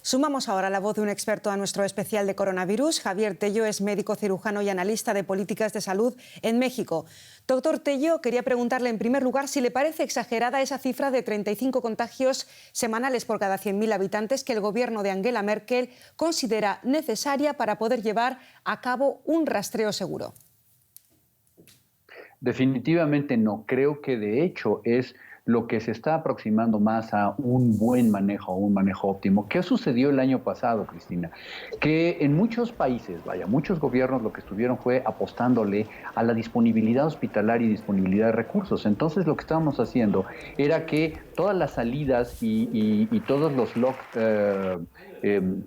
Sumamos ahora la voz de un experto a nuestro especial de coronavirus. Javier Tello es médico cirujano y analista de políticas de salud en México. Doctor Tello, quería preguntarle en primer lugar si le parece exagerada esa cifra de 35 contagios semanales por cada 100.000 habitantes que el gobierno de Angela Merkel considera necesaria para poder llevar a cabo un rastreo seguro. Definitivamente no. Creo que de hecho es lo que se está aproximando más a un buen manejo, un manejo óptimo. ¿Qué sucedió el año pasado, Cristina? Que en muchos países, muchos gobiernos lo que estuvieron fue apostándole a la disponibilidad hospitalaria y disponibilidad de recursos. Entonces lo que estábamos haciendo era que todas las salidas y todos los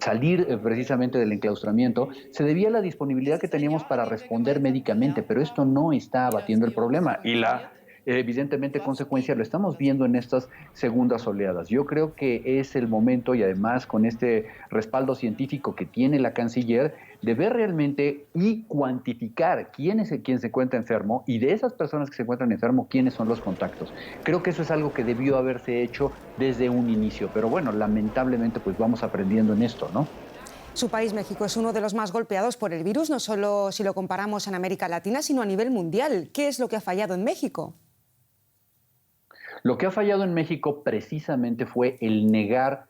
salir precisamente del enclaustramiento se debía a la disponibilidad que teníamos para responder médicamente, pero esto no está abatiendo el problema y la evidentemente consecuencia lo estamos viendo en estas segundas oleadas. Yo creo que es el momento, y además con este respaldo científico que tiene la canciller, de ver realmente y cuantificar quién se encuentra enfermo y de esas personas que se encuentran enfermos, quiénes son los contactos. Creo que eso es algo que debió haberse hecho desde un inicio, pero bueno, lamentablemente pues vamos aprendiendo en esto, ¿no? Su país, México, es uno de los más golpeados por el virus, no solo si lo comparamos en América Latina, sino a nivel mundial. ¿Qué es lo que ha fallado en México? Lo que ha fallado en México precisamente fue el negar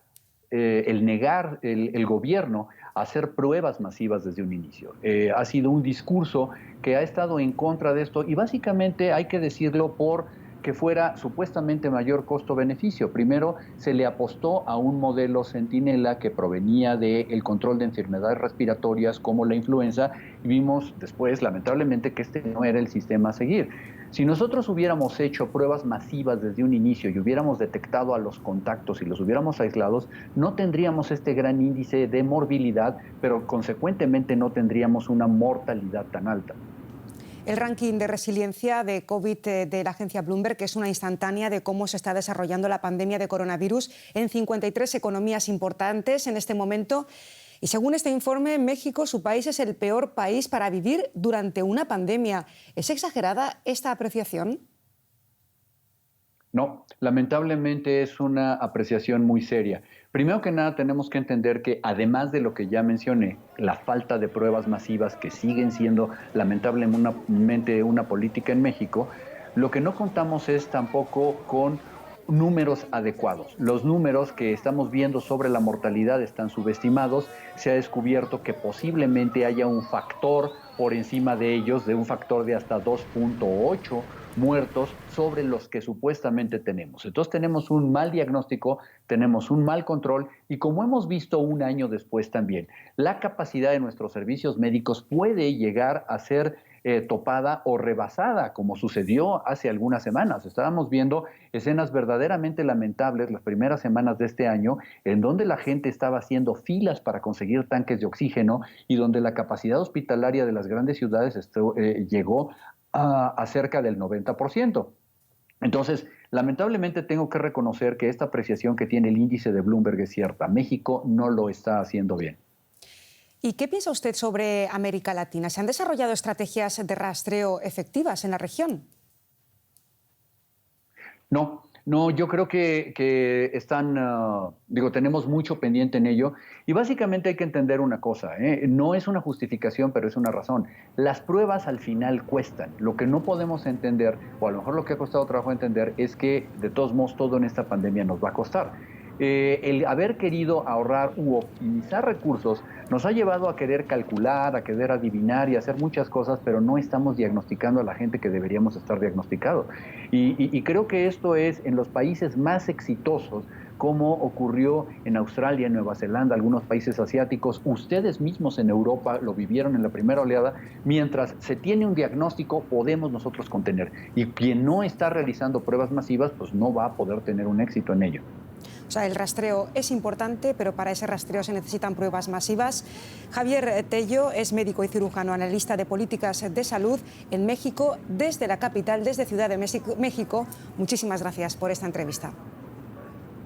el gobierno a hacer pruebas masivas desde un inicio. Ha sido un discurso que ha estado en contra de esto y básicamente hay que decirlo por que fuera supuestamente mayor costo-beneficio. Primero, se le apostó a un modelo centinela que provenía del control de enfermedades respiratorias como la influenza y vimos después, lamentablemente, que este no era el sistema a seguir. Si nosotros hubiéramos hecho pruebas masivas desde un inicio y hubiéramos detectado a los contactos y los hubiéramos aislados, no tendríamos este gran índice de morbilidad, pero consecuentemente no tendríamos una mortalidad tan alta. El ranking de resiliencia de COVID de la agencia Bloomberg, que es una instantánea de cómo se está desarrollando la pandemia de coronavirus en 53 economías importantes en este momento. Y según este informe, México, su país, es el peor país para vivir durante una pandemia. ¿Es exagerada esta apreciación? No, lamentablemente es una apreciación muy seria. Primero que nada, tenemos que entender que además de lo que ya mencioné, la falta de pruebas masivas que siguen siendo lamentablemente una política en México, lo que no contamos es tampoco con números adecuados. Los números que estamos viendo sobre la mortalidad están subestimados. Se ha descubierto que posiblemente haya un factor por encima de ellos, de un factor de hasta 2.8 muertos sobre los que supuestamente tenemos. Entonces tenemos un mal diagnóstico, tenemos un mal control y como hemos visto un año después también, la capacidad de nuestros servicios médicos puede llegar a ser topada o rebasada, como sucedió hace algunas semanas. Estábamos viendo escenas verdaderamente lamentables las primeras semanas de este año, en donde la gente estaba haciendo filas para conseguir tanques de oxígeno y donde la capacidad hospitalaria de las grandes ciudades llegó a cerca del 90%. Entonces, lamentablemente tengo que reconocer que esta apreciación que tiene el índice de Bloomberg es cierta. México no lo está haciendo bien. ¿Y qué piensa usted sobre América Latina? ¿Se han desarrollado estrategias de rastreo efectivas en la región? No, yo creo que están, tenemos mucho pendiente en ello y básicamente hay que entender una cosa, no es una justificación, pero es una razón. Las pruebas al final cuestan. Lo que no podemos entender, o a lo mejor lo que ha costado trabajo entender, es que de todos modos todo en esta pandemia nos va a costar. El haber querido ahorrar u optimizar recursos nos ha llevado a querer calcular, a querer adivinar y hacer muchas cosas, pero no estamos diagnosticando a la gente que deberíamos estar diagnosticados. Y creo que esto es en los países más exitosos, como ocurrió en Australia, en Nueva Zelanda, algunos países asiáticos. Ustedes mismos en Europa lo vivieron en la primera oleada. Mientras se tiene un diagnóstico, podemos nosotros contener. Y quien no está realizando pruebas masivas, pues no va a poder tener un éxito en ello. O sea, el rastreo es importante, pero para ese rastreo se necesitan pruebas masivas. Javier Tello es médico y cirujano, analista de políticas de salud en México, desde la capital, desde Ciudad de México. Muchísimas gracias por esta entrevista.